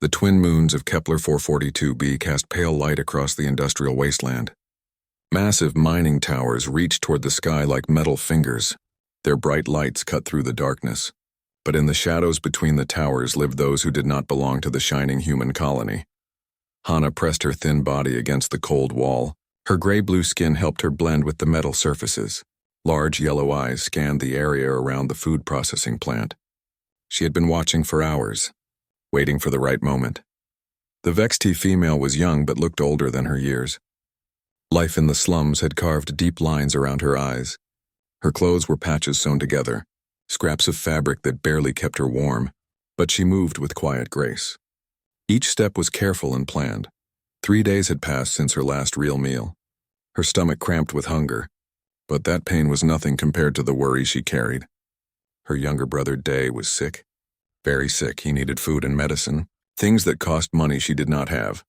The twin moons of Kepler 442b cast pale light across the industrial wasteland. Massive mining towers reached toward the sky like metal fingers. Their bright lights cut through the darkness. But in the shadows between the towers lived those who did not belong to the shining human colony. Hana pressed her thin body against the cold wall. Her gray-blue skin helped her blend with the metal surfaces. Large yellow eyes scanned the area around the food processing plant. She had been watching for hours, waiting for the right moment. The Vexti female was young but looked older than her years. Life in the slums had carved deep lines around her eyes. Her clothes were patches sewn together, scraps of fabric that barely kept her warm, but she moved with quiet grace. Each step was careful and planned. 3 days had passed since her last real meal. Her stomach cramped with hunger, but that pain was nothing compared to the worry she carried. Her younger brother Day was sick. Very sick. He needed food and medicine, things that cost money she did not have.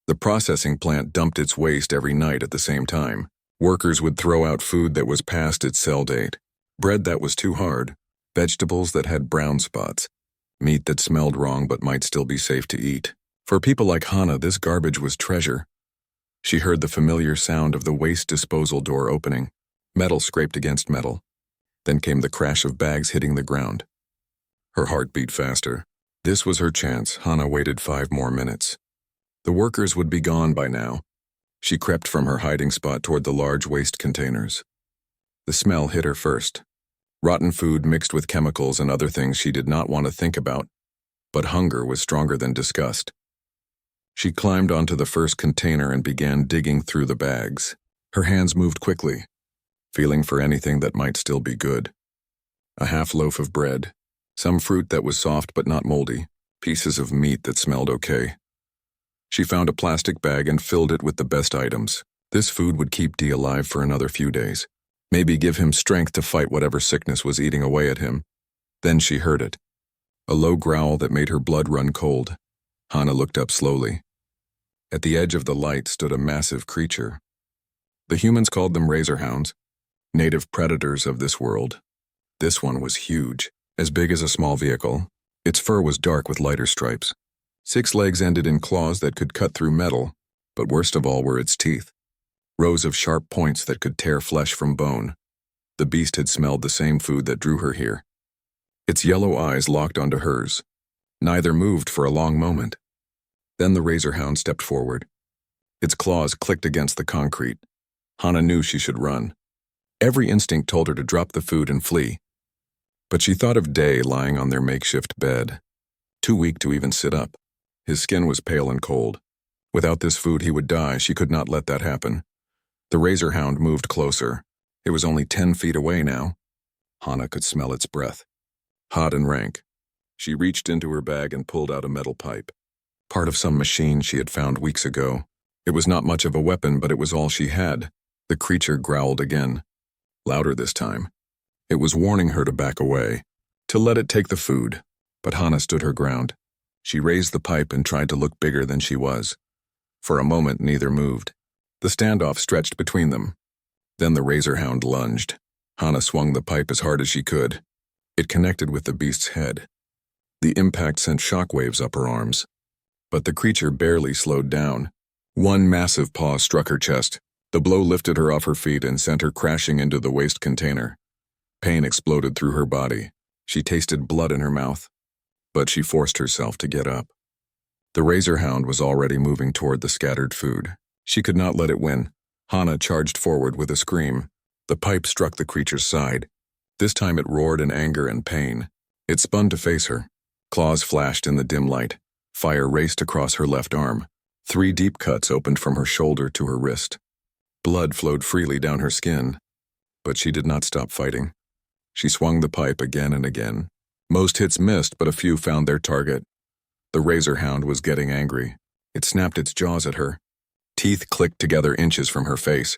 The processing plant dumped its waste every night at the same time. Workers would throw out food that was past its sell date, bread that was too hard, vegetables that had brown spots, meat that smelled wrong but might still be safe to eat. For people like Hana, this garbage was treasure. She heard the familiar sound of the waste disposal door opening. Metal scraped against metal. Then came the crash of bags hitting the ground. Her heart beat faster. This was her chance. Hana waited 5 more minutes. The workers would be gone by now. She crept from her hiding spot toward the large waste containers. The smell hit her first. Rotten food mixed with chemicals and other things she did not want to think about. But hunger was stronger than disgust. She climbed onto the first container and began digging through the bags. Her hands moved quickly, feeling for anything that might still be good. A half loaf of bread, some fruit that was soft but not moldy, pieces of meat that smelled okay. She found a plastic bag and filled it with the best items. This food would keep Dee alive for another few days, maybe give him strength to fight whatever sickness was eating away at him. Then she heard it, a low growl that made her blood run cold. Hana looked up slowly. At the edge of the light stood a massive creature. The humans called them razorhounds, native predators of this world. This one was huge, as big as a small vehicle. Its fur was dark with lighter stripes. 6 legs ended in claws that could cut through metal, but worst of all were its teeth. Rows of sharp points that could tear flesh from bone. The beast had smelled the same food that drew her here. Its yellow eyes locked onto hers. Neither moved for a long moment. Then the razorhound stepped forward. Its claws clicked against the concrete. Hana knew she should run. Every instinct told her to drop the food and flee. But she thought of Day lying on their makeshift bed, too weak to even sit up. His skin was pale and cold. Without this food he would die. She could not let that happen. The razorhound moved closer. It was only 10 feet away now. Hana could smell its breath. Hot and rank. She reached into her bag and pulled out a metal pipe. Part of some machine she had found weeks ago. It was not much of a weapon, but it was all she had. The creature growled again. Louder this time. It was warning her to back away, to let it take the food. But Hana stood her ground. She raised the pipe and tried to look bigger than she was. For a moment, neither moved. The standoff stretched between them. Then the razorhound lunged. Hana swung the pipe as hard as she could. It connected with the beast's head. The impact sent shockwaves up her arms. But the creature barely slowed down. One massive paw struck her chest. The blow lifted her off her feet and sent her crashing into the waste container. Pain exploded through her body. She tasted blood in her mouth. But she forced herself to get up. The razorhound was already moving toward the scattered food. She could not let it win. Hana charged forward with a scream. The pipe struck the creature's side. This time it roared in anger and pain. It spun to face her. Claws flashed in the dim light. Fire raced across her left arm. 3 deep cuts opened from her shoulder to her wrist. Blood flowed freely down her skin. But she did not stop fighting. She swung the pipe again and again. Most hits missed, but a few found their target. The razorhound was getting angry. It snapped its jaws at her. Teeth clicked together inches from her face.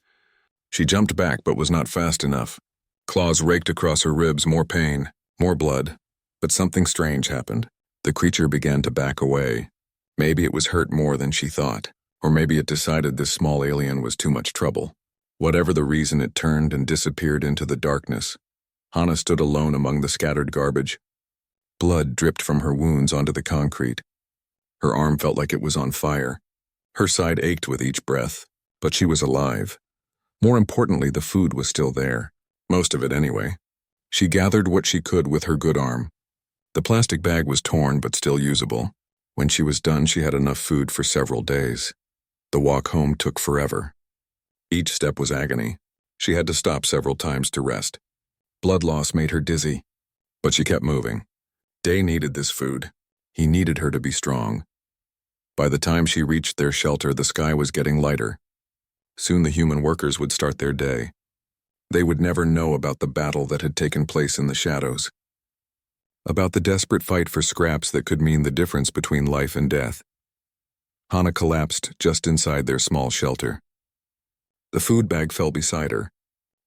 She jumped back but was not fast enough. Claws raked across her ribs, more pain, more blood. But something strange happened. The creature began to back away. Maybe it was hurt more than she thought, or maybe it decided this small alien was too much trouble. Whatever the reason, it turned and disappeared into the darkness. Hana stood alone among the scattered garbage. Blood dripped from her wounds onto the concrete. Her arm felt like it was on fire. Her side ached with each breath, but she was alive. More importantly, the food was still there. Most of it anyway. She gathered what she could with her good arm. The plastic bag was torn but still usable. When she was done, she had enough food for several days. The walk home took forever. Each step was agony. She had to stop several times to rest. Blood loss made her dizzy, but she kept moving. Day needed this food. He needed her to be strong. By the time she reached their shelter, the sky was getting lighter. Soon the human workers would start their day. They would never know about the battle that had taken place in the shadows, about the desperate fight for scraps that could mean the difference between life and death. Hannah collapsed just inside their small shelter. The food bag fell beside her.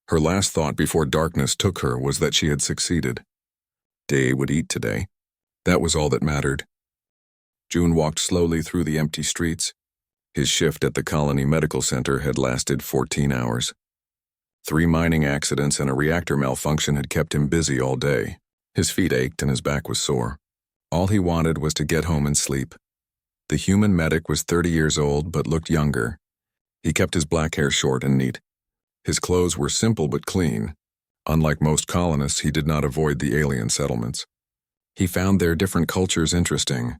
Her last thought before darkness took her was that she had succeeded. Day would eat today. That was all that mattered. June walked slowly through the empty streets. His shift at the Colony Medical Center had lasted 14 hours. 3 mining accidents and a reactor malfunction had kept him busy all day. His feet ached and his back was sore. All he wanted was to get home and sleep. The human medic was 30 years old but looked younger. He kept his black hair short and neat. His clothes were simple but clean. Unlike most colonists, he did not avoid the alien settlements. He found their different cultures interesting.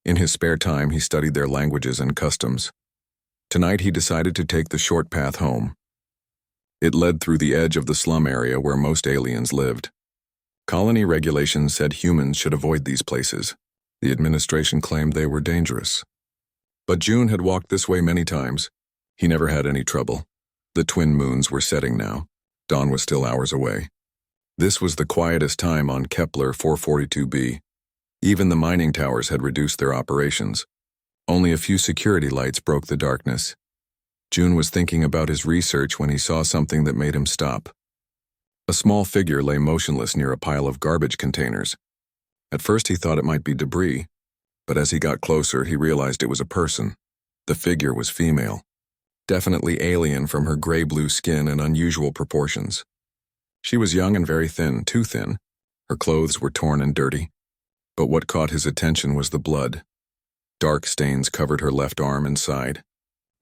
In his spare time, he studied their languages and customs. Tonight, he decided to take the short path home. It led through the edge of the slum area where most aliens lived. Colony regulations said humans should avoid these places. The administration claimed they were dangerous. But June had walked this way many times. He never had any trouble. The twin moons were setting now. Dawn was still hours away. This was the quietest time on Kepler 442b. Even the mining towers had reduced their operations. Only a few security lights broke the darkness. June was thinking about his research when he saw something that made him stop. A small figure lay motionless near a pile of garbage containers. At first he thought it might be debris, but as he got closer he realized it was a person. The figure was female. Definitely alien from her gray-blue skin and unusual proportions. She was young and very thin, too thin. Her clothes were torn and dirty. But what caught his attention was the blood. Dark stains covered her left arm and side.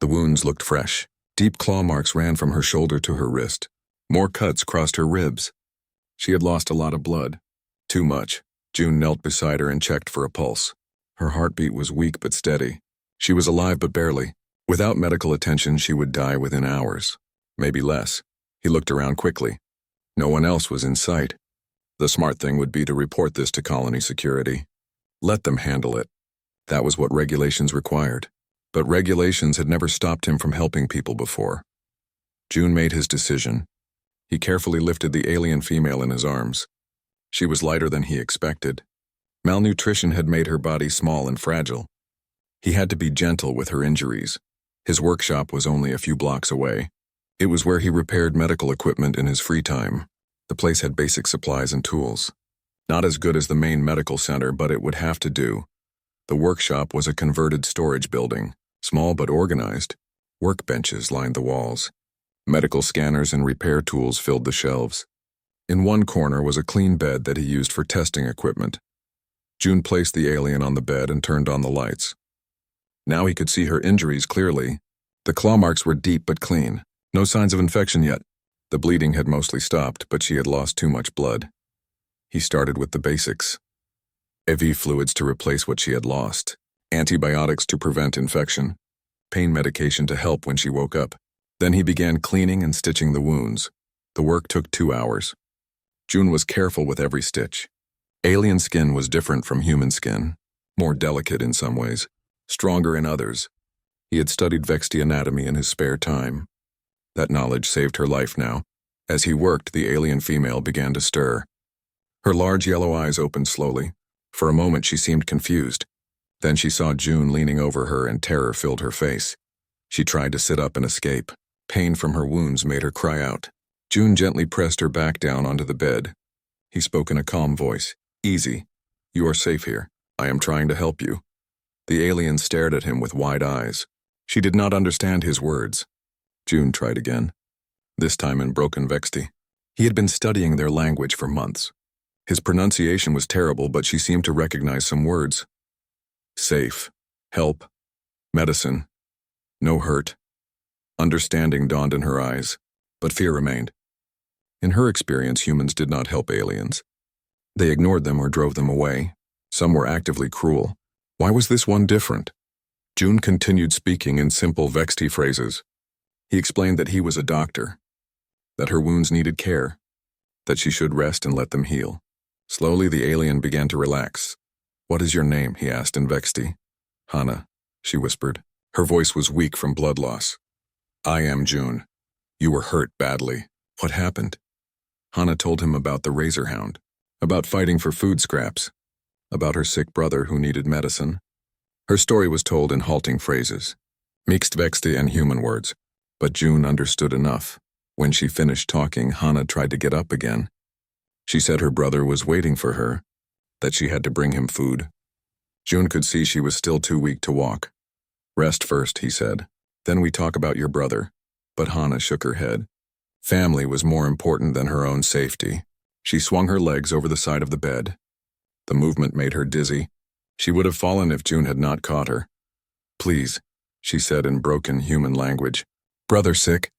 The wounds looked fresh. Deep claw marks ran from her shoulder to her wrist. More cuts crossed her ribs. She had lost a lot of blood. Too much. June knelt beside her and checked for a pulse. Her heartbeat was weak but steady. She was alive but barely. Without medical attention, she would die within hours. Maybe less. He looked around quickly. No one else was in sight. The smart thing would be to report this to colony security. Let them handle it. That was what regulations required. But regulations had never stopped him from helping people before. June made his decision. He carefully lifted the alien female in his arms. She was lighter than he expected. Malnutrition had made her body small and fragile. He had to be gentle with her injuries. His workshop was only a few blocks away. It was where he repaired medical equipment in his free time. The place had basic supplies and tools. Not as good as the main medical center, but it would have to do. The workshop was a converted storage building, small but organized. Workbenches lined the walls. Medical scanners and repair tools filled the shelves. In one corner was a clean bed that he used for testing equipment. June placed the alien on the bed and turned on the lights. Now he could see her injuries clearly. The claw marks were deep but clean. No signs of infection yet. The bleeding had mostly stopped, but she had lost too much blood. He started with the basics. IV fluids to replace what she had lost. Antibiotics to prevent infection. Pain medication to help when she woke up. Then he began cleaning and stitching the wounds. The work took 2 hours. June was careful with every stitch. Alien skin was different from human skin. More delicate in some ways. Stronger in others. He had studied Vexti anatomy in his spare time. That knowledge saved her life now. As he worked, the alien female began to stir. Her large yellow eyes opened slowly. For a moment she seemed confused. Then she saw June leaning over her and terror filled her face. She tried to sit up and escape. Pain from her wounds made her cry out. June gently pressed her back down onto the bed. He spoke in a calm voice. Easy. You are safe here. I am trying to help you. The alien stared at him with wide eyes. She did not understand his words. June tried again. This time in broken Vexti. He had been studying their language for months. His pronunciation was terrible, but she seemed to recognize some words. Safe. Help. Medicine. No hurt. Understanding dawned in her eyes, but fear remained. In her experience, humans did not help aliens. They ignored them or drove them away. Some were actively cruel. Why was this one different? June continued speaking in simple Vexti phrases. He explained that he was a doctor, that her wounds needed care, that she should rest and let them heal. Slowly, the alien began to relax. "What is your name?" he asked in Vexti. "Hana," she whispered. Her voice was weak from blood loss. "I am June. You were hurt badly. What happened?" Hana told him about the razor hound, about fighting for food scraps, about her sick brother who needed medicine. Her story was told in halting phrases, mixed Vexti and human words, but June understood enough. When she finished talking, Hana tried to get up again. She said her brother was waiting for her, that she had to bring him food. June could see she was still too weak to walk. "Rest first," he said. "Then we talk about your brother." But Hana shook her head. Family was more important than her own safety. She swung her legs over the side of the bed. The movement made her dizzy. She would have fallen if June had not caught her. "Please," she said in broken human language. "Brother sick?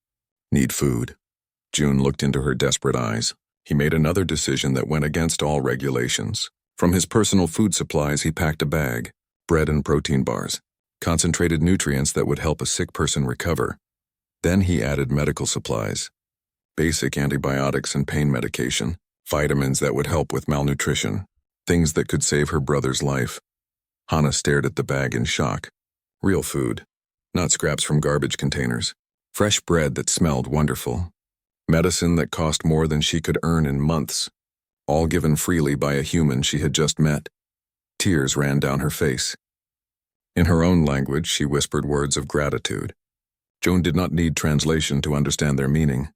Need food." June looked into her desperate eyes. He made another decision that went against all regulations. From his personal food supplies, he packed a bag, bread and protein bars, concentrated nutrients that would help a sick person recover. Then he added medical supplies, basic antibiotics and pain medication, vitamins that would help with malnutrition, things that could save her brother's life. Hana stared at the bag in shock. Real food, not scraps from garbage containers. Fresh bread that smelled wonderful. Medicine that cost more than she could earn in months. All given freely by a human she had just met. Tears ran down her face. In her own language, she whispered words of gratitude. June did not need translation to understand their meaning.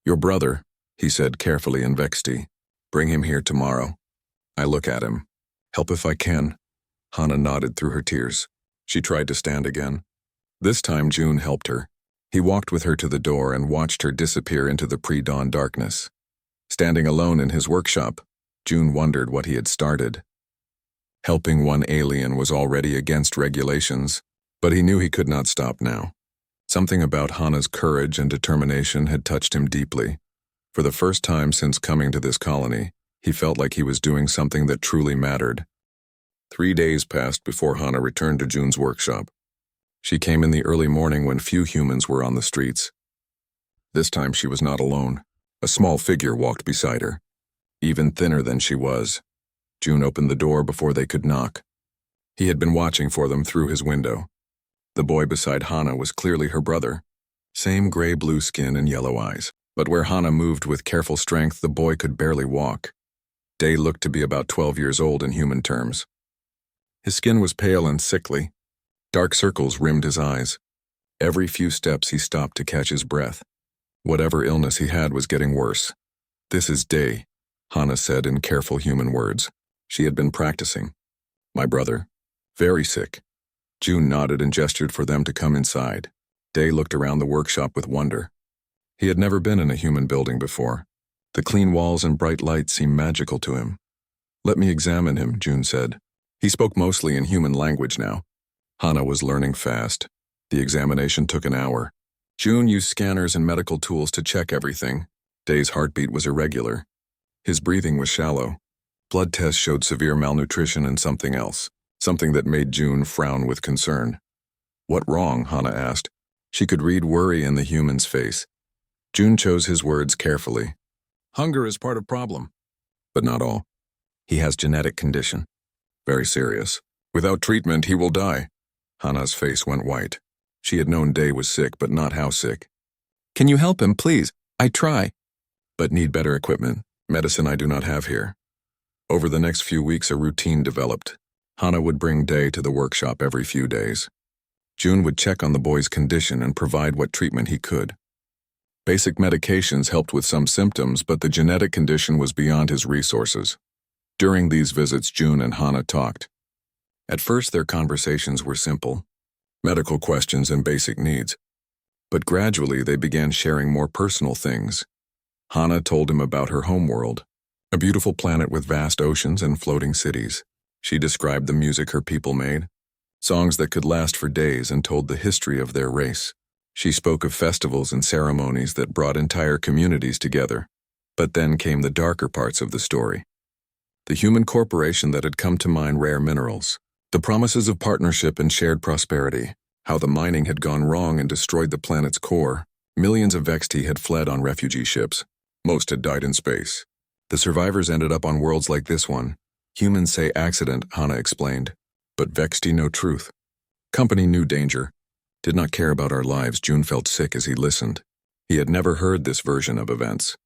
"Your brother," he said carefully in Vexti. "Bring him here tomorrow. I look at him. Help if I can." Hana nodded through her tears. She tried to stand again. This time June helped her. He walked with her to the door and watched her disappear into the pre-dawn darkness. Standing alone in his workshop, June wondered what he had started. Helping one alien was already against regulations, but he knew he could not stop now. Something about Hana's courage and determination had touched him deeply. For the first time since coming to this colony, he felt like he was doing something that truly mattered. 3 days passed before Hana returned to June's workshop. She came in the early morning when few humans were on the streets. This time she was not alone. A small figure walked beside her, even thinner than she was. June opened the door before they could knock. He had been watching for them through his window. The boy beside Hana was clearly her brother. Same gray-blue skin and yellow eyes. But where Hana moved with careful strength, the boy could barely walk. Day looked to be about 12 years old in human terms. His skin was pale and sickly. Dark circles rimmed his eyes. Every few steps he stopped to catch his breath. Whatever illness he had was getting worse. "This is Day," Hana said in careful human words. She had been practicing. "My brother. Very sick." June nodded and gestured for them to come inside. Day looked around the workshop with wonder. He had never been in a human building before. The clean walls and bright lights seemed magical to him. "Let me examine him," June said. He spoke mostly in human language now. Hana was learning fast. The examination took an hour. June used scanners and medical tools to check everything. Day's heartbeat was irregular. His breathing was shallow. Blood tests showed severe malnutrition and something else, something that made June frown with concern. "What wrong?" Hana asked. She could read worry in the human's face. June chose his words carefully. "Hunger is part of problem, but not all. He has genetic condition. Very serious. Without treatment, he will die." Hana's face went white. She had known Day was sick, but not how sick. "Can you help him, please? I try." "But need better equipment. Medicine I do not have here." Over the next few weeks, a routine developed. Hana would bring Day to the workshop every few days. June would check on the boy's condition and provide what treatment he could. Basic medications helped with some symptoms, but the genetic condition was beyond his resources. During these visits, June and Hana talked. At first, their conversations were simple, medical questions and basic needs. But gradually, they began sharing more personal things. Hana told him about her homeworld, a beautiful planet with vast oceans and floating cities. She described the music her people made, songs that could last for days and told the history of their race. She spoke of festivals and ceremonies that brought entire communities together. But then came the darker parts of the story. The human corporation that had come to mine rare minerals, the promises of partnership and shared prosperity, how the mining had gone wrong and destroyed the planet's core. Millions of Vexti had fled on refugee ships. Most had died in space. The survivors ended up on worlds like this one. Humans say accident, Hana explained. But Vexti know truth. Company knew danger. Did not care about our lives. June felt sick as he listened. He had never heard this version of events.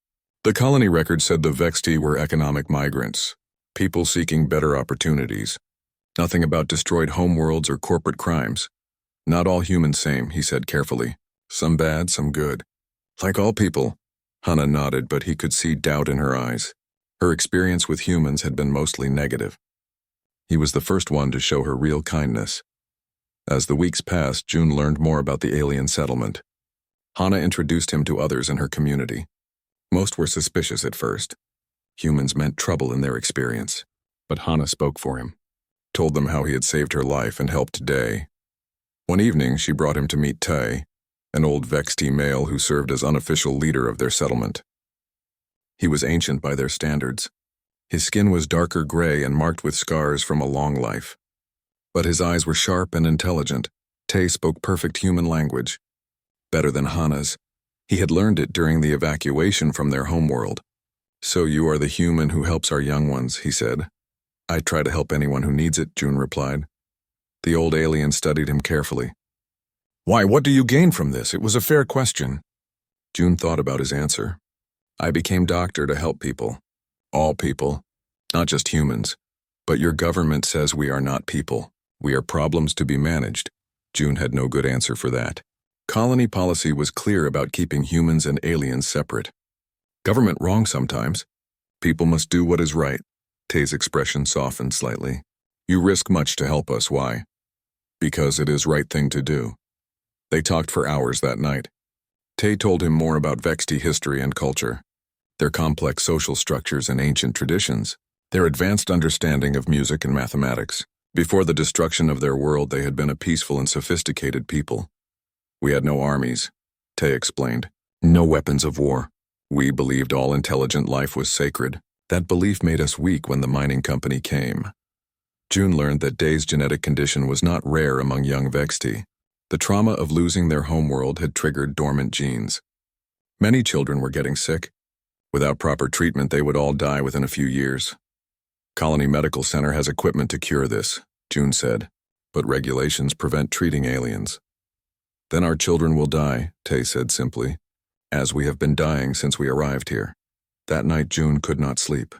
The colony record said the Vexti were economic migrants, people seeking better opportunities. Nothing about destroyed homeworlds or corporate crimes. Not all humans same, he said carefully. Some bad, some good. Like all people. Hana nodded, but he could see doubt in her eyes. Her experience with humans had been mostly negative. He was the first one to show her real kindness. As the weeks passed, June learned more about the alien settlement. Hana introduced him to others in her community. Most were suspicious at first. Humans meant trouble in their experience. But Hana spoke for him, told them how he had saved her life and helped Day. One evening, she brought him to meet Tay, an old Vexti male who served as unofficial leader of their settlement. He was ancient by their standards. His skin was darker gray and marked with scars from a long life. But his eyes were sharp and intelligent. Tay spoke perfect human language. Better than Hana's. He had learned it during the evacuation from their homeworld. So you are the human who helps our young ones, he said. I try to help anyone who needs it, June replied. The old alien studied him carefully. Why, what do you gain from this? It was a fair question. June thought about his answer. I became doctor to help people. All people. Not just humans. But your government says we are not people. We are problems to be managed. June had no good answer for that. Colony policy was clear about keeping humans and aliens separate. Government wrong sometimes. People must do what is right. Tay's expression softened slightly. You risk much to help us, why? Because it is right thing to do. They talked for hours that night. Tay told him more about Vexti history and culture, their complex social structures and ancient traditions, their advanced understanding of music and mathematics. Before the destruction of their world, they had been a peaceful and sophisticated people. We had no armies, Tay explained. No weapons of war. We believed all intelligent life was sacred. That belief made us weak when the mining company came. June learned that Day's genetic condition was not rare among young Vexti. The trauma of losing their homeworld had triggered dormant genes. Many children were getting sick. Without proper treatment, they would all die within a few years. Colony Medical Center has equipment to cure this, June said, but regulations prevent treating aliens. Then our children will die, Tay said simply, as we have been dying since we arrived here. That night, June could not sleep.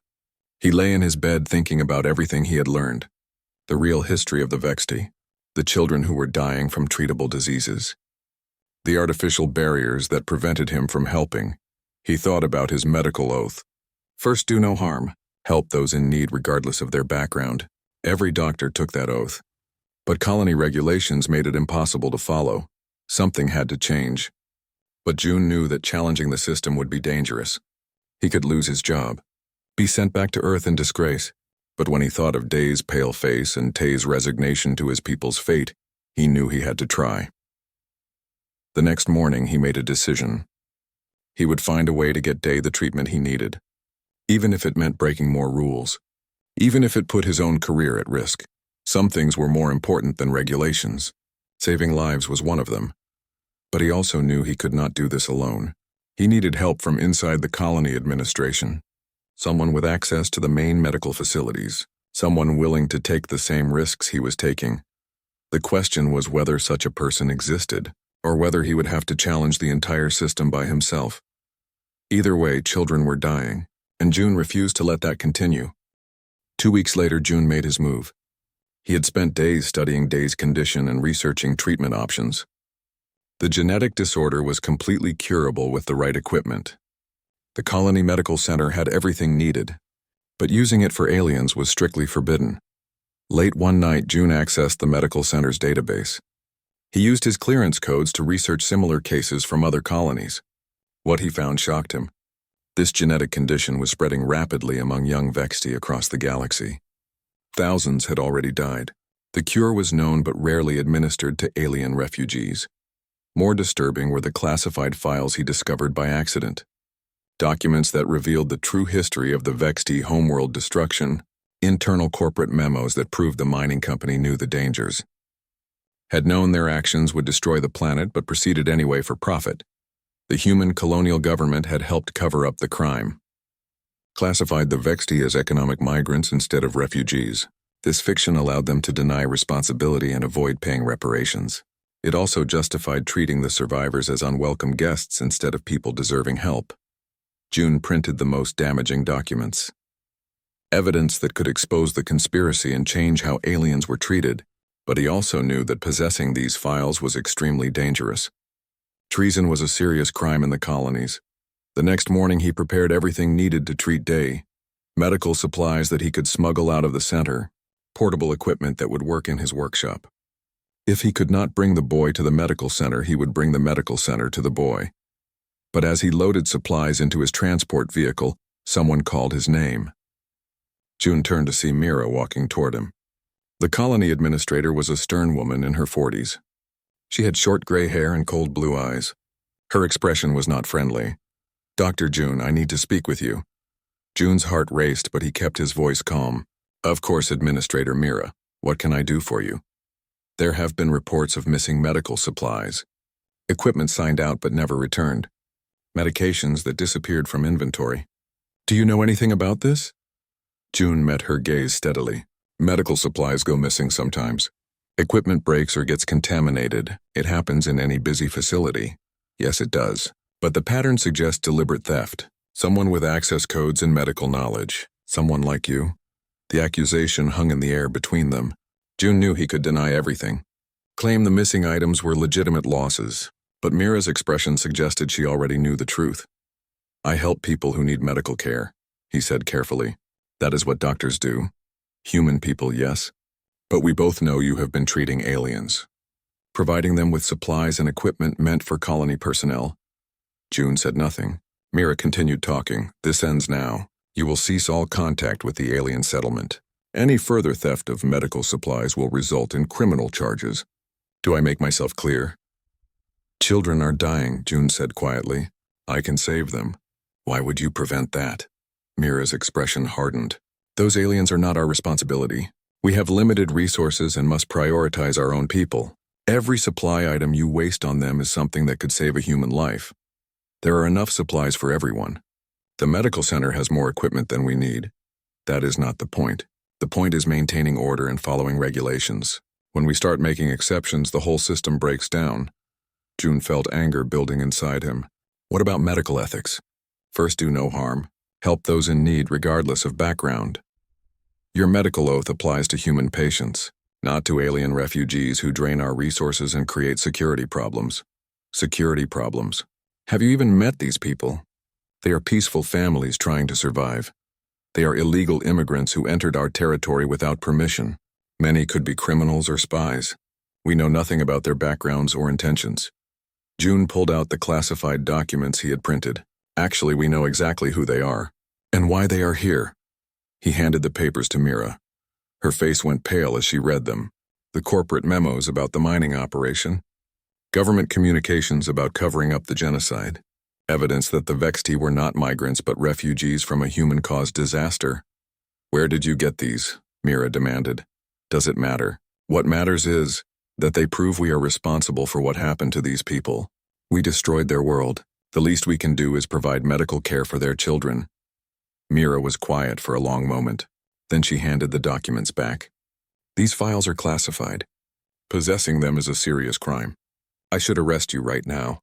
He lay in his bed thinking about everything he had learned. The real history of the Vexti, the children who were dying from treatable diseases. The artificial barriers that prevented him from helping. He thought about his medical oath. First, do no harm. Help those in need regardless of their background. Every doctor took that oath. But colony regulations made it impossible to follow. Something had to change. But June knew that challenging the system would be dangerous. He could lose his job, be sent back to Earth in disgrace. But when he thought of Day's pale face and Tay's resignation to his people's fate, he knew he had to try. The next morning, he made a decision. He would find a way to get Day the treatment he needed, even if it meant breaking more rules, even if it put his own career at risk. Some things were more important than regulations. Saving lives was one of them. But he also knew he could not do this alone. He needed help from inside the colony administration. Someone with access to the main medical facilities. Someone willing to take the same risks he was taking. The question was whether such a person existed, or whether he would have to challenge the entire system by himself. Either way, children were dying, and June refused to let that continue. 2 weeks later, June made his move. He had spent days studying Day's condition and researching treatment options. The genetic disorder was completely curable with the right equipment. The Colony Medical Center had everything needed, but using it for aliens was strictly forbidden. Late one night, June accessed the medical center's database. He used his clearance codes to research similar cases from other colonies. What he found shocked him. This genetic condition was spreading rapidly among young Vexti across the galaxy. Thousands had already died. The cure was known but rarely administered to alien refugees. More disturbing were the classified files he discovered by accident. Documents that revealed the true history of the Vexti homeworld destruction, internal corporate memos that proved the mining company knew the dangers. Had known their actions would destroy the planet but proceeded anyway for profit. The human colonial government had helped cover up the crime. Classified the Vexti as economic migrants instead of refugees. This fiction allowed them to deny responsibility and avoid paying reparations. It also justified treating the survivors as unwelcome guests instead of people deserving help. June printed the most damaging documents. Evidence that could expose the conspiracy and change how aliens were treated, but he also knew that possessing these files was extremely dangerous. Treason was a serious crime in the colonies. The next morning he prepared everything needed to treat Day. Medical supplies that he could smuggle out of the center, portable equipment that would work in his workshop. If he could not bring the boy to the medical center, he would bring the medical center to the boy. But as he loaded supplies into his transport vehicle, someone called his name. June turned to see Mira walking toward him. The colony administrator was a stern woman in her 40s. She had short gray hair and cold blue eyes. Her expression was not friendly. "Dr. June, I need to speak with you." June's heart raced, but he kept his voice calm. "Of course, Administrator Mira. What can I do for you?" "There have been reports of missing medical supplies. Equipment signed out but never returned. Medications that disappeared from inventory. Do you know anything about this?" June met her gaze steadily. "Medical supplies go missing sometimes. Equipment breaks or gets contaminated. It happens in any busy facility." "Yes, it does. But the pattern suggests deliberate theft. Someone with access codes and medical knowledge. Someone like you." The accusation hung in the air between them. June knew he could deny everything. Claim the missing items were legitimate losses. But Mira's expression suggested she already knew the truth. "I help people who need medical care," he said carefully. "That is what doctors do. Human people, yes. But we both know you have been treating aliens. Providing them with supplies and equipment meant for colony personnel." June said nothing. Mira continued talking. "This ends now. You will cease all contact with the alien settlement. Any further theft of medical supplies will result in criminal charges. Do I make myself clear?" "Children are dying," June said quietly. "I can save them." "Why would you prevent that?" Mira's expression hardened. "Those aliens are not our responsibility. We have limited resources and must prioritize our own people. Every supply item you waste on them is something that could save a human life. There are enough supplies for everyone. The medical center has more equipment than we need. That is not the point. The point is maintaining order and following regulations. When we start making exceptions, the whole system breaks down." June felt anger building inside him. "What about medical ethics? First, do no harm. Help those in need regardless of background. Your medical oath applies to human patients, not to alien refugees who drain our resources and create security problems." "Security problems? Have you even met these people? They are peaceful families trying to survive. They are illegal immigrants who entered our territory without permission. Many could be criminals or spies. We know nothing about their backgrounds or intentions." June pulled out the classified documents he had printed. "Actually, we know exactly who they are, and why they are here." He handed the papers to Mira. Her face went pale as she read them. The corporate memos about the mining operation. Government communications about covering up the genocide. Evidence that the Vexti were not migrants but refugees from a human-caused disaster. "Where did you get these?" Mira demanded. "Does it matter? What matters is that they prove we are responsible for what happened to these people. We destroyed their world. The least we can do is provide medical care for their children." Mira was quiet for a long moment. Then she handed the documents back. "These files are classified. Possessing them is a serious crime. I should arrest you right now.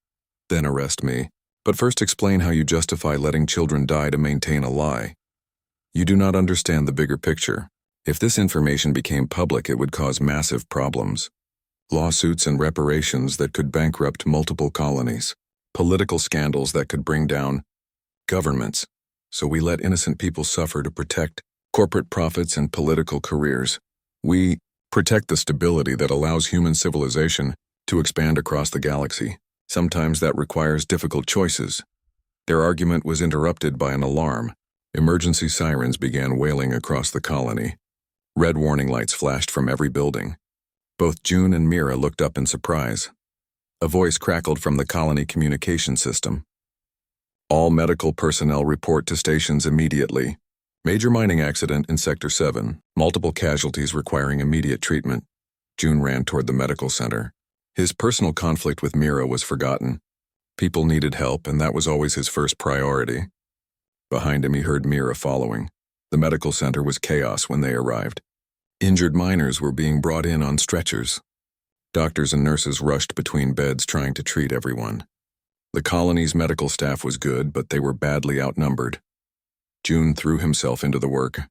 Then arrest me. But first explain how you justify letting children die to maintain a lie. You do not understand the bigger picture. If this information became public, it would cause massive problems. Lawsuits and reparations that could bankrupt multiple colonies. Political scandals that could bring down governments. So we let innocent people suffer to protect corporate profits and political careers. We protect the stability that allows human civilization to expand across the galaxy. Sometimes that requires difficult choices." Their argument was interrupted by an alarm. Emergency sirens began wailing across the colony. Red warning lights flashed from every building. Both June and Mira looked up in surprise. A voice crackled from the colony communication system. All medical personnel report to stations immediately. Major mining accident in Sector 7. Multiple casualties requiring immediate treatment. June ran toward the medical center. His personal conflict with Mira was forgotten. People needed help, and that was always his first priority. Behind him, he heard Mira following. The medical center was chaos when they arrived. Injured miners were being brought in on stretchers. Doctors and nurses rushed between beds trying to treat everyone. The colony's medical staff was good, but they were badly outnumbered. June threw himself into the work,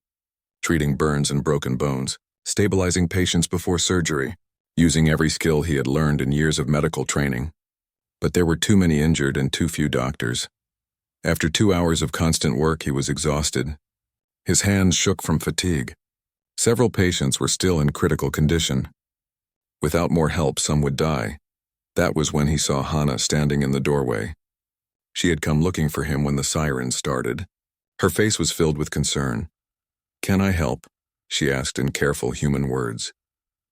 treating burns and broken bones, stabilizing patients before surgery, using every skill he had learned in years of medical training. But there were too many injured and too few doctors. After 2 hours of constant work, he was exhausted. His hands shook from fatigue. Several patients were still in critical condition. Without more help, some would die. That was when he saw Hannah standing in the doorway. She had come looking for him when the sirens started. Her face was filled with concern. "Can I help?" she asked in careful human words.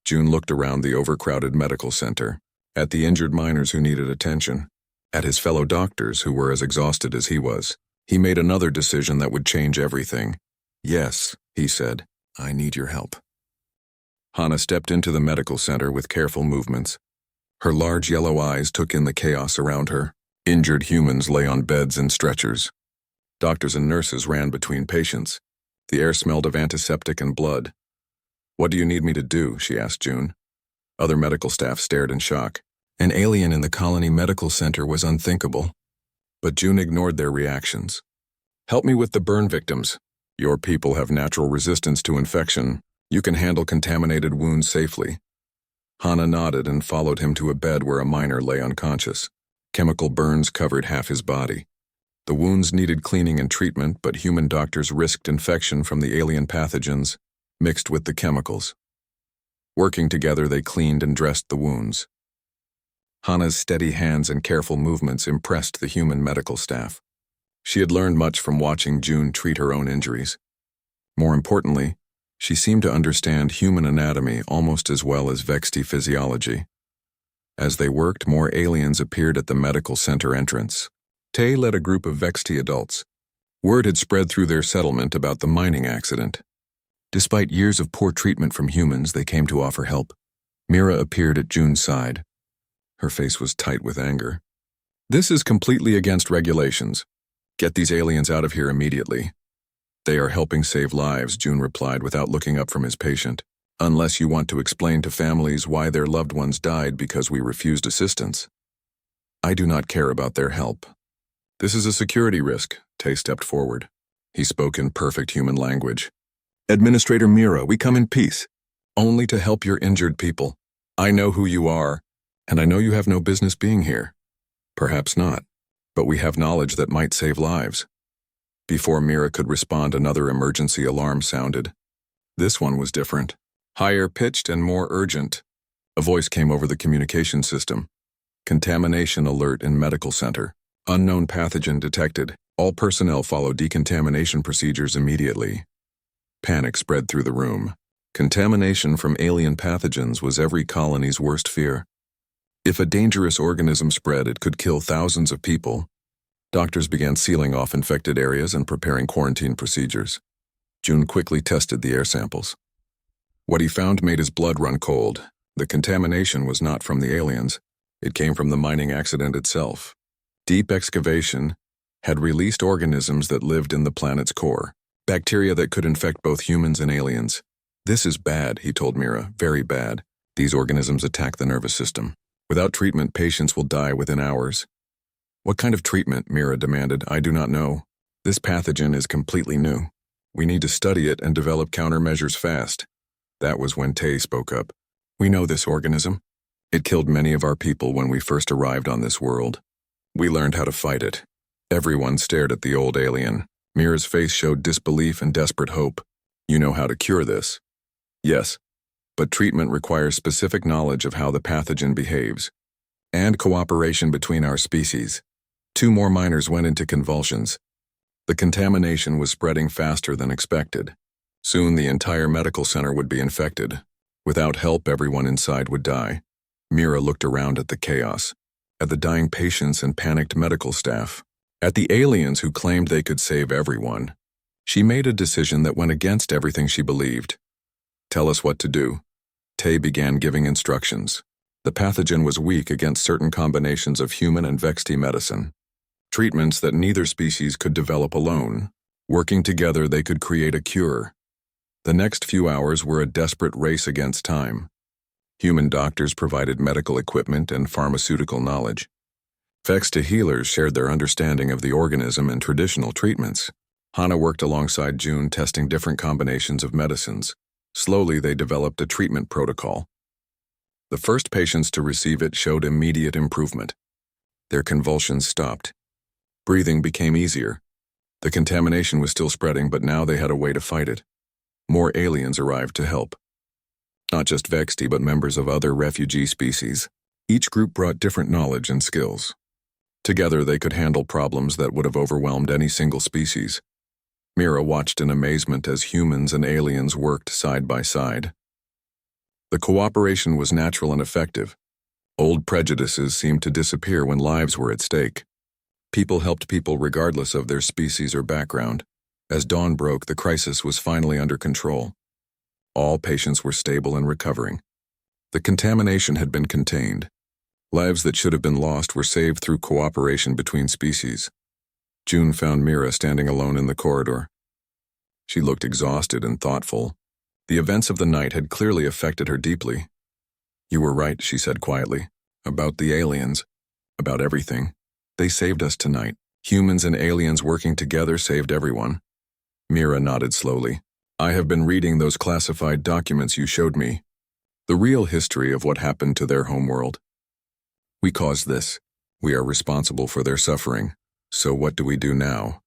June looked around the overcrowded medical center, at the injured miners who needed attention, at his fellow doctors who were as exhausted as he was. He made another decision that would change everything. "Yes," he said, "I need your help." Hannah stepped into the medical center with careful movements. Her large yellow eyes took in the chaos around her. Injured humans lay on beds and stretchers. Doctors and nurses ran between patients. The air smelled of antiseptic and blood. "What do you need me to do?" she asked June. Other medical staff stared in shock. An alien in the colony medical center was unthinkable. But June ignored their reactions. "Help me with the burn victims. Your people have natural resistance to infection. You can handle contaminated wounds safely." Hannah nodded and followed him to a bed where a miner lay unconscious. Chemical burns covered half his body. The wounds needed cleaning and treatment, but human doctors risked infection from the alien pathogens mixed with the chemicals. Working together, they cleaned and dressed the wounds. Hannah's steady hands and careful movements impressed the human medical staff. She had learned much from watching June treat her own injuries. More importantly, she seemed to understand human anatomy almost as well as Vexti physiology. As they worked, more aliens appeared at the medical center entrance. Tay led a group of Vexti adults. Word had spread through their settlement about the mining accident. Despite years of poor treatment from humans, they came to offer help. Mira appeared at June's side. Her face was tight with anger. "This is completely against regulations. Get these aliens out of here immediately." "They are helping save lives," June replied without looking up from his patient. "Unless you want to explain to families why their loved ones died because we refused assistance." "I do not care about their help. This is a security risk." Tay stepped forward. He spoke in perfect human language. "Administrator Mira, we come in peace, only to help your injured people. I know who you are, and I know you have no business being here. Perhaps not, but we have knowledge that might save lives." Before Mira could respond, another emergency alarm sounded. This one was different. Higher pitched and more urgent. A voice came over the communication system. "Contamination alert in medical center. Unknown pathogen detected. All personnel follow decontamination procedures immediately." Panic spread through the room. Contamination from alien pathogens was every colony's worst fear. If a dangerous organism spread, it could kill thousands of people. Doctors began sealing off infected areas and preparing quarantine procedures. June quickly tested the air samples. What he found made his blood run cold. The contamination was not from the aliens. It came from the mining accident itself. Deep excavation had released organisms that lived in the planet's core, bacteria that could infect both humans and aliens. "This is bad," he told Mira, "very bad. These organisms attack the nervous system. Without treatment, patients will die within hours." "What kind of treatment?" Mira demanded. "I do not know. This pathogen is completely new. We need to study it and develop countermeasures fast." That was when Tay spoke up. "We know this organism. It killed many of our people when we first arrived on this world. We learned how to fight it." Everyone stared at the old alien. Mira's face showed disbelief and desperate hope. "You know how to cure this?" "Yes, but treatment requires specific knowledge of how the pathogen behaves, and cooperation between our species." 2 more miners went into convulsions. The contamination was spreading faster than expected. Soon the entire medical center would be infected. Without help, everyone inside would die. Mira looked around at the chaos, at the dying patients and panicked medical staff, at the aliens who claimed they could save everyone. She made a decision that went against everything she believed. "Tell us what to do." Tay began giving instructions. The pathogen was weak against certain combinations of human and Vexti medicine, treatments that neither species could develop alone. Working together, they could create a cure. The next few hours were a desperate race against time. Human doctors provided medical equipment and pharmaceutical knowledge. Vexti healers shared their understanding of the organism and traditional treatments. Hana worked alongside June, testing different combinations of medicines. Slowly, they developed a treatment protocol. The first patients to receive it showed immediate improvement. Their convulsions stopped. Breathing became easier. The contamination was still spreading, but now they had a way to fight it. More aliens arrived to help. Not just Vexti, but members of other refugee species. Each group brought different knowledge and skills. Together, they could handle problems that would have overwhelmed any single species. Mira watched in amazement as humans and aliens worked side by side. The cooperation was natural and effective. Old prejudices seemed to disappear when lives were at stake. People helped people regardless of their species or background. As dawn broke, the crisis was finally under control. All patients were stable and recovering. The contamination had been contained. Lives that should have been lost were saved through cooperation between species. June found Mira standing alone in the corridor. She looked exhausted and thoughtful. The events of the night had clearly affected her deeply. "You were right," she said quietly. "About the aliens. About everything. They saved us tonight. Humans and aliens working together saved everyone." Mira nodded slowly. "I have been reading those classified documents you showed me. The real history of what happened to their homeworld. We caused this. We are responsible for their suffering. So what do we do now?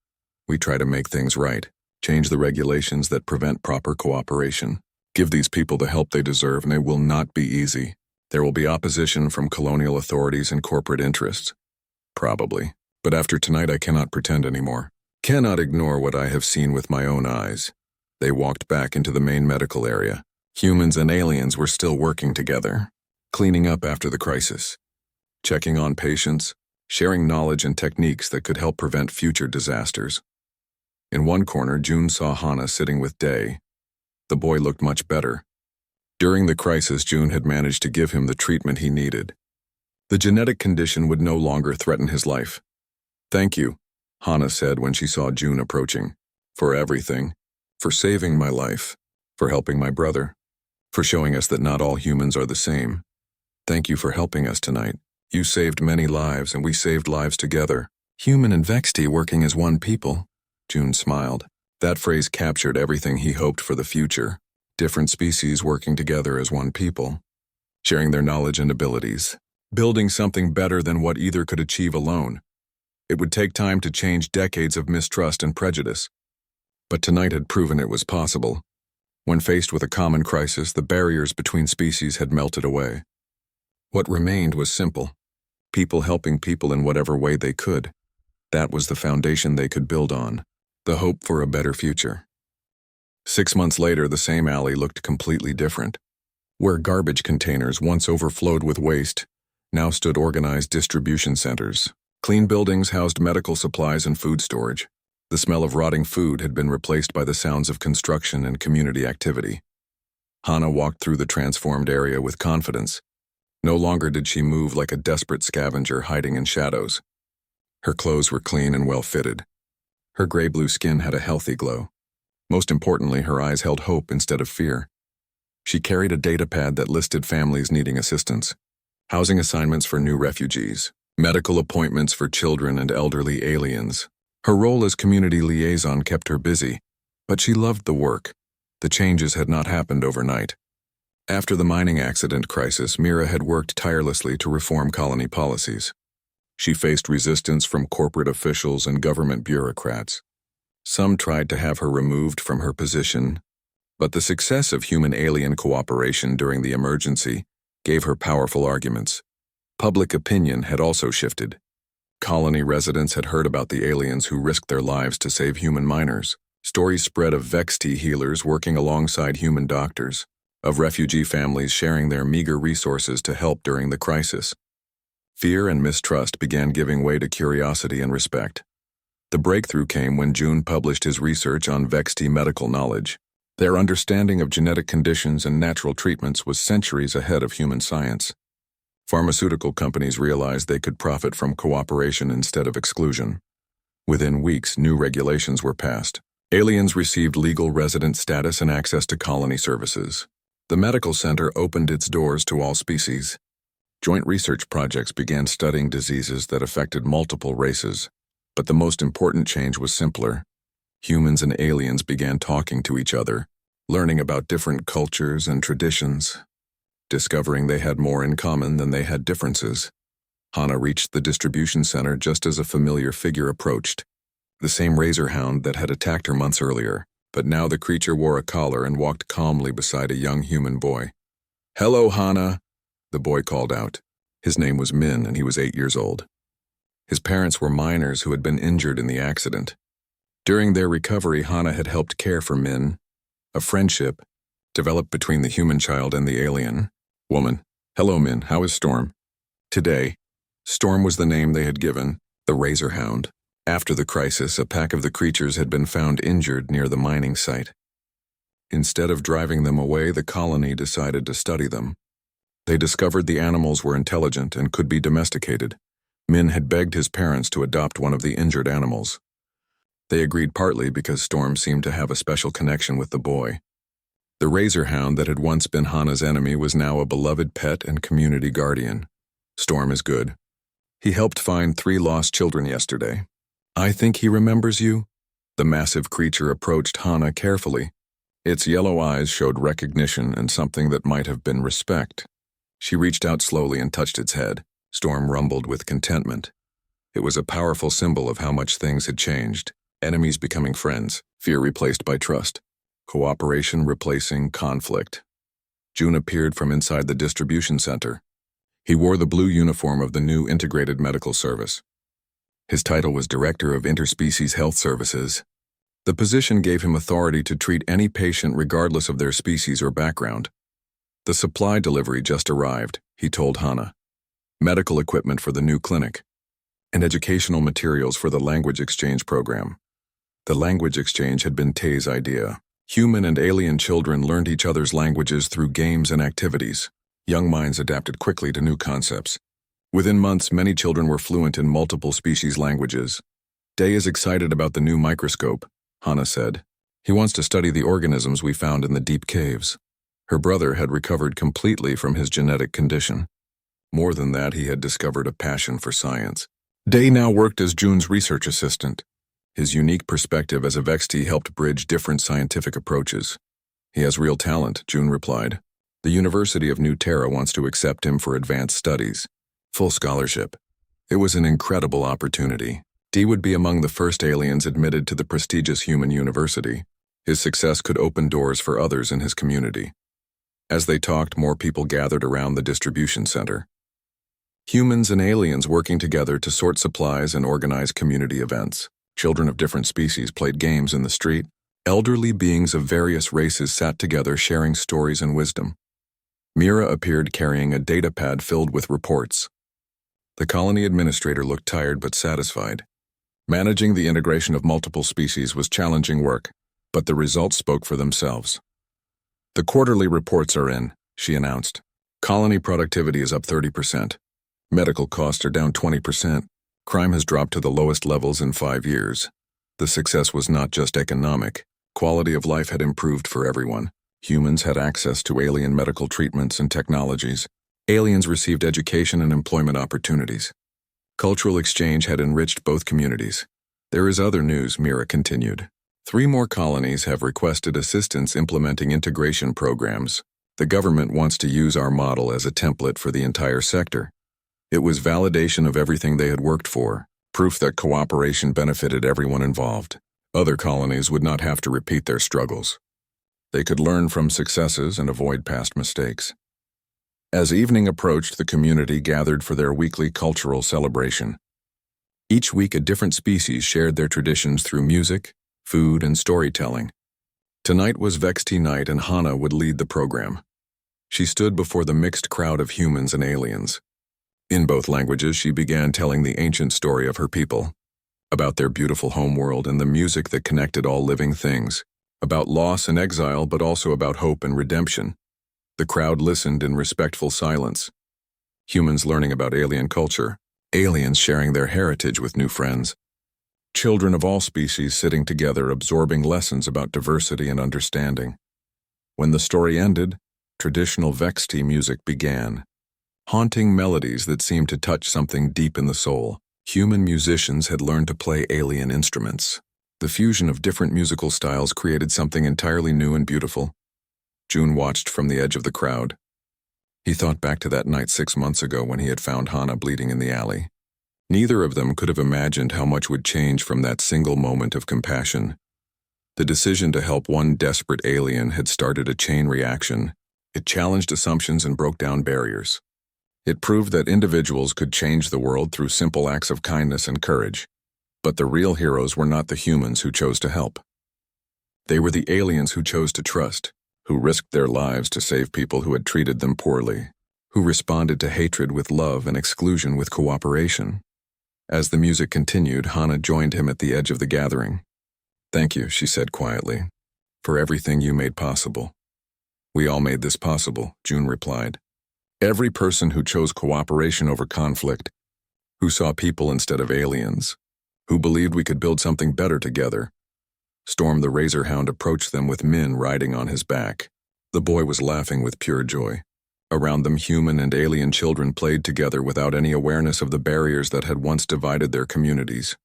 We try to make things right. Change the regulations that prevent proper cooperation. Give these people the help they deserve, and it will not be easy. There will be opposition from colonial authorities and corporate interests. Probably. But after tonight, I cannot pretend anymore. Cannot ignore what I have seen with my own eyes." They walked back into the main medical area. Humans and aliens were still working together, cleaning up after the crisis, checking on patients, sharing knowledge and techniques that could help prevent future disasters. In one corner, June saw Hana sitting with Day. The boy looked much better. During the crisis, June had managed to give him the treatment he needed. The genetic condition would no longer threaten his life. "Thank you," Hana said when she saw June approaching. "For everything. For saving my life. For helping my brother. For showing us that not all humans are the same. Thank you for helping us tonight. You saved many lives, and we saved lives together. Human and Vexti working as one people." June smiled. That phrase captured everything he hoped for the future. Different species working together as one people, sharing their knowledge and abilities, building something better than what either could achieve alone. It would take time to change decades of mistrust and prejudice. But tonight had proven it was possible. When faced with a common crisis, the barriers between species had melted away. What remained was simple. People helping people in whatever way they could. That was the foundation they could build on. The hope for a better future. 6 months later, the same alley looked completely different. Where garbage containers once overflowed with waste, now stood organized distribution centers. Clean buildings housed medical supplies and food storage. The smell of rotting food had been replaced by the sounds of construction and community activity. Hana walked through the transformed area with confidence. No longer did she move like a desperate scavenger hiding in shadows. Her clothes were clean and well-fitted. Her gray-blue skin had a healthy glow. Most importantly, her eyes held hope instead of fear. She carried a data pad that listed families needing assistance, housing assignments for new refugees, medical appointments for children and elderly aliens. Her role as community liaison kept her busy, but she loved the work. The changes had not happened overnight. After the mining accident crisis, Mira had worked tirelessly to reform colony policies. She faced resistance from corporate officials and government bureaucrats. Some tried to have her removed from her position, but the success of human-alien cooperation during the emergency gave her powerful arguments. Public opinion had also shifted. Colony residents had heard about the aliens who risked their lives to save human miners. Stories spread of Vexti healers working alongside human doctors, of refugee families sharing their meager resources to help during the crisis. Fear and mistrust began giving way to curiosity and respect. The breakthrough came when June published his research on VEX-T medical knowledge. Their understanding of genetic conditions and natural treatments was centuries ahead of human science. Pharmaceutical companies realized they could profit from cooperation instead of exclusion. Within weeks, new regulations were passed. Aliens received legal resident status and access to colony services. The medical center opened its doors to all species. Joint research projects began studying diseases that affected multiple races. But the most important change was simpler. Humans and aliens began talking to each other, learning about different cultures and traditions, discovering they had more in common than they had differences. Hannah reached the distribution center just as a familiar figure approached. The same razor hound that had attacked her months earlier, but now the creature wore a collar and walked calmly beside a young human boy. "Hello, Hannah," the boy called out. His name was Min, and he was 8 years old. His parents were miners who had been injured in the accident. During their recovery, Hannah had helped care for Min. A friendship developed between the human child and the alien woman. "Hello, Min. How is Storm?" Today, Storm was the name they had given, the Razor Hound. After the crisis, a pack of the creatures had been found injured near the mining site. Instead of driving them away, the colony decided to study them. They discovered the animals were intelligent and could be domesticated. Min had begged his parents to adopt one of the injured animals. They agreed partly because Storm seemed to have a special connection with the boy. The Razor Hound that had once been Hannah's enemy was now a beloved pet and community guardian. Storm is good. He helped find 3 lost children yesterday. "I think he remembers you." The massive creature approached Hannah carefully. Its yellow eyes showed recognition and something that might have been respect. She reached out slowly and touched its head. Storm rumbled with contentment. It was a powerful symbol of how much things had changed. Enemies becoming friends, fear replaced by trust, cooperation replacing conflict. June appeared from inside the distribution center. He wore the blue uniform of the new Integrated Medical Service. His title was Director of Interspecies Health Services. The position gave him authority to treat any patient regardless of their species or background. The supply delivery just arrived, he told Hannah. Medical equipment for the new clinic, and educational materials for the language exchange program. The language exchange had been Tay's idea. Human and alien children learned each other's languages through games and activities. Young minds adapted quickly to new concepts. Within months, many children were fluent in multiple species languages. Tay is excited about the new microscope, Hannah said. He wants to study the organisms we found in the deep caves. Her brother had recovered completely from his genetic condition. More than that, he had discovered a passion for science. Day now worked as June's research assistant. His unique perspective as a VEX-T helped bridge different scientific approaches. "He has real talent," June replied. "The University of New Terra wants to accept him for advanced studies. Full scholarship." It was an incredible opportunity. Dee would be among the first aliens admitted to the prestigious human university. His success could open doors for others in his community. As they talked, more people gathered around the distribution center. Humans and aliens working together to sort supplies and organize community events. Children of different species played games in the street. Elderly beings of various races sat together sharing stories and wisdom. Mira appeared carrying a data pad filled with reports. The colony administrator looked tired but satisfied. Managing the integration of multiple species was challenging work, but the results spoke for themselves. "The quarterly reports are in," she announced. "Colony productivity is up 30%. Medical costs are down 20%. Crime has dropped to the lowest levels in 5 years. The success was not just economic. Quality of life had improved for everyone. Humans had access to alien medical treatments and technologies. Aliens received education and employment opportunities. Cultural exchange had enriched both communities. There is other news," Mira continued. 3 more colonies have requested assistance implementing integration programs. The government wants to use our model as a template for the entire sector. It was validation of everything they had worked for, proof that cooperation benefited everyone involved. Other colonies would not have to repeat their struggles. They could learn from successes and avoid past mistakes. As evening approached, the community gathered for their weekly cultural celebration. Each week, a different species shared their traditions through music, food, and storytelling. Tonight was VEX-T night, and Hannah would lead the program. She stood before the mixed crowd of humans and aliens. In both languages, she began telling the ancient story of her people, about their beautiful homeworld and the music that connected all living things, about loss and exile, but also about hope and redemption. The crowd listened in respectful silence. Humans learning about alien culture, aliens sharing their heritage with new friends, children of all species sitting together absorbing lessons about diversity and understanding. When the story ended, traditional Vexti music began, haunting melodies that seemed to touch something deep in the soul. Human musicians had learned to play alien instruments. The fusion of different musical styles created something entirely new and beautiful. June watched from the edge of the crowd. He thought back to that night 6 months ago when he had found Hana bleeding in the alley. Neither of them could have imagined how much would change from that single moment of compassion. The decision to help one desperate alien had started a chain reaction. It challenged assumptions and broke down barriers. It proved that individuals could change the world through simple acts of kindness and courage. But the real heroes were not the humans who chose to help. They were the aliens who chose to trust, who risked their lives to save people who had treated them poorly, who responded to hatred with love and exclusion with cooperation. As the music continued, Hana joined him at the edge of the gathering. "Thank you," she said quietly, "for everything you made possible." "We all made this possible," June replied. "Every person who chose cooperation over conflict, who saw people instead of aliens, who believed we could build something better together." Storm the Razor Hound approached them with Min riding on his back. The boy was laughing with pure joy. Around them, human and alien children played together without any awareness of the barriers that had once divided their communities.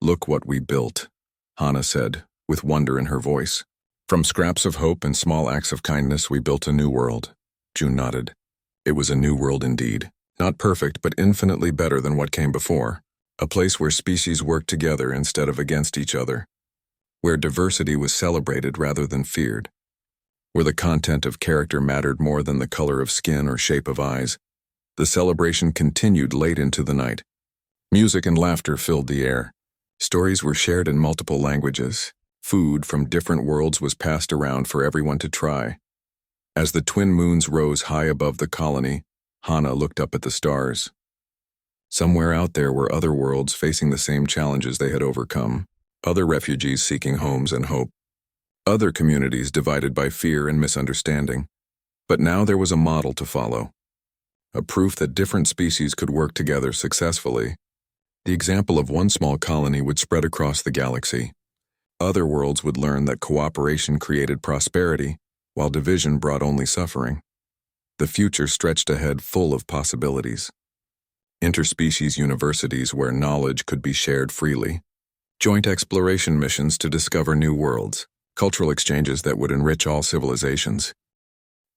"Look what we built," Hana said, with wonder in her voice. "From scraps of hope and small acts of kindness, we built a new world." June nodded. It was a new world indeed. Not perfect, but infinitely better than what came before. A place where species worked together instead of against each other. Where diversity was celebrated rather than feared. Where the content of character mattered more than the color of skin or shape of eyes. The celebration continued late into the night. Music and laughter filled the air. Stories were shared in multiple languages. Food from different worlds was passed around for everyone to try. As the twin moons rose high above the colony, Hana looked up at the stars. Somewhere out there were other worlds facing the same challenges they had overcome. Other refugees seeking homes and hope. Other communities divided by fear and misunderstanding. But now there was a model to follow. A proof that different species could work together successfully. The example of one small colony would spread across the galaxy. Other worlds would learn that cooperation created prosperity, while division brought only suffering. The future stretched ahead full of possibilities. Interspecies universities where knowledge could be shared freely. Joint exploration missions to discover new worlds. Cultural exchanges that would enrich all civilizations.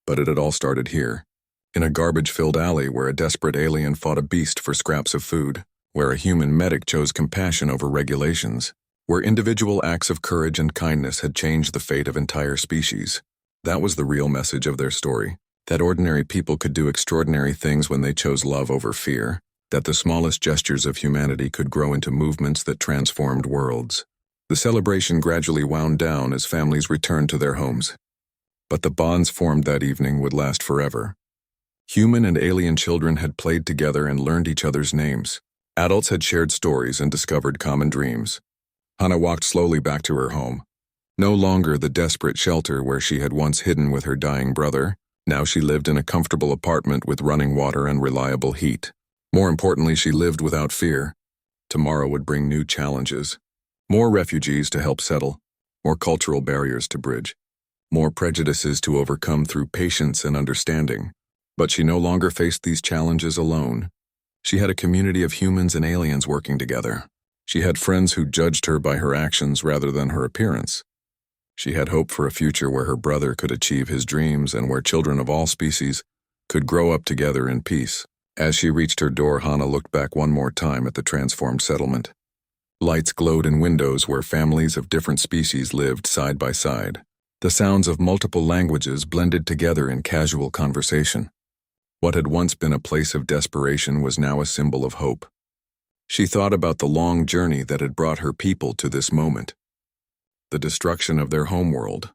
But it had all started here. In a garbage-filled alley where a desperate alien fought a beast for scraps of food. Where a human medic chose compassion over regulations. Where individual acts of courage and kindness had changed the fate of entire species. That was the real message of their story. That ordinary people could do extraordinary things when they chose love over fear. That the smallest gestures of humanity could grow into movements that transformed worlds. The celebration gradually wound down as families returned to their homes. But the bonds formed that evening would last forever. Human and alien children had played together and learned each other's names. Adults had shared stories and discovered common dreams. Hana walked slowly back to her home. No longer the desperate shelter where she had once hidden with her dying brother. Now she lived in a comfortable apartment with running water and reliable heat. More importantly, she lived without fear. Tomorrow would bring new challenges. More refugees to help settle. More cultural barriers to bridge. More prejudices to overcome through patience and understanding. But she no longer faced these challenges alone. She had a community of humans and aliens working together. She had friends who judged her by her actions rather than her appearance. She had hope for a future where her brother could achieve his dreams and where children of all species could grow up together in peace. As she reached her door, Hana looked back one more time at the transformed settlement. Lights glowed in windows where families of different species lived side by side. The sounds of multiple languages blended together in casual conversation. What had once been a place of desperation was now a symbol of hope. She thought about the long journey that had brought her people to this moment. The destruction of their homeworld.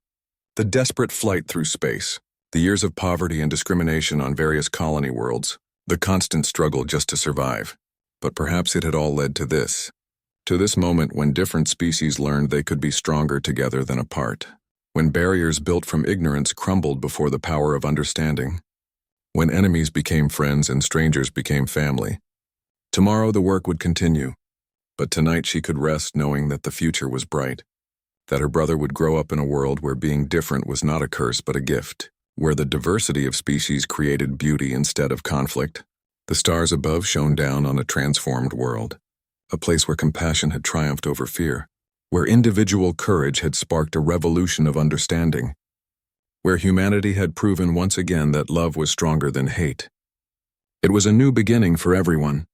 The desperate flight through space. The years of poverty and discrimination on various colony worlds, the constant struggle just to survive. But perhaps it had all led to this moment when different species learned they could be stronger together than apart. When barriers built from ignorance crumbled before the power of understanding. When enemies became friends and strangers became family. Tomorrow the work would continue, but tonight she could rest knowing that the future was bright. That her brother would grow up in a world where being different was not a curse but a gift, where the diversity of species created beauty instead of conflict. The stars above shone down on a transformed world, a place where compassion had triumphed over fear, where individual courage had sparked a revolution of understanding, where humanity had proven once again that love was stronger than hate. It was a new beginning for everyone,